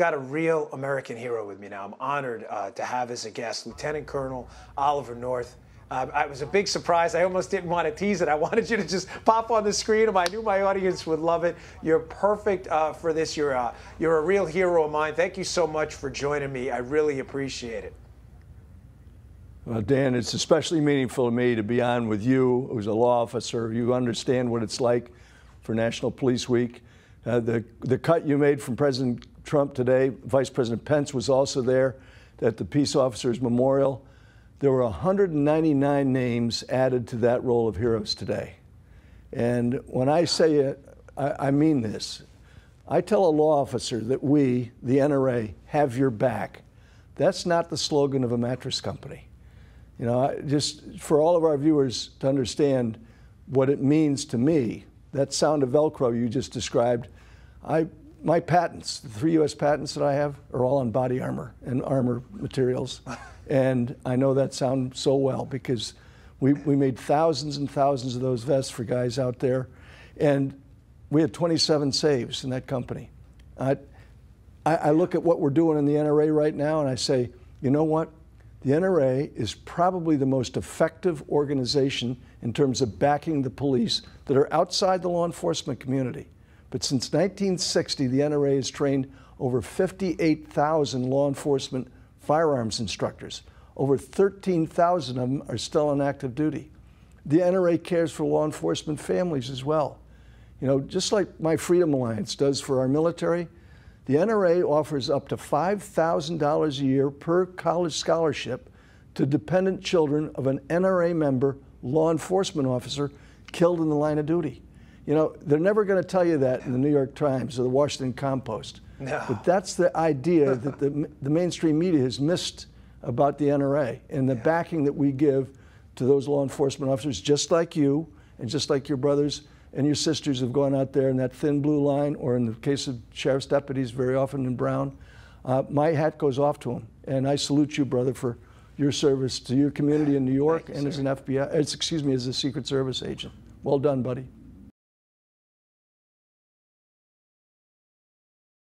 got a real American hero with me now. I'm honored to have as a guest Lieutenant Colonel Oliver North. It was a big surprise. I almost didn't want to tease it. I wanted you to just pop on the screen. I knew my audience would love it. You're perfect for this. You're a real hero of mine. Thank you so much for joining me. I really appreciate it. Well, Dan, it's especially meaningful to me to be on with you, who's a law officer. You understand what it's like for National Police Week. The cut you made from President Trump today, Vice President Pence was also there at the Peace Officers Memorial. There were 199 names added to that roll of heroes today. And when I say it, I mean this. I tell a law officer that we, the NRA, have your back. That's not the slogan of a mattress company. You know, just for all of our viewers to understand what it means to me, that sound of Velcro you just described, my patents, the 3 U.S. patents that I have, are all on body armor and armor materials. And I know that sound so well because we made thousands and thousands of those vests for guys out there. And we had 27 saves in that company. I look at what we're doing in the NRA right now and I say, you know what? The NRA is probably the most effective organization in terms of backing the police that are outside the law enforcement community. But since 1960, the NRA has trained over 58,000 law enforcement firearms instructors. Over 13,000 of them are still on active duty. The NRA cares for law enforcement families as well. You know, just like my Freedom Alliance does for our military, the NRA offers up to $5,000 a year per college scholarship to dependent children of an NRA member, law enforcement officer, killed in the line of duty. You know, they're never going to tell you that in the New York Times or the Washington Compost. No. But that's the idea that the mainstream media has missed about the NRA and the backing that we give to those law enforcement officers, just like you and just like your brothers and your sisters have gone out there in that thin blue line, or in the case of sheriff's deputies, very often in brown. My hat goes off to them, and I salute you, brother, for your service to your community in New York and as an FBI, as a Secret Service agent. Well done, buddy.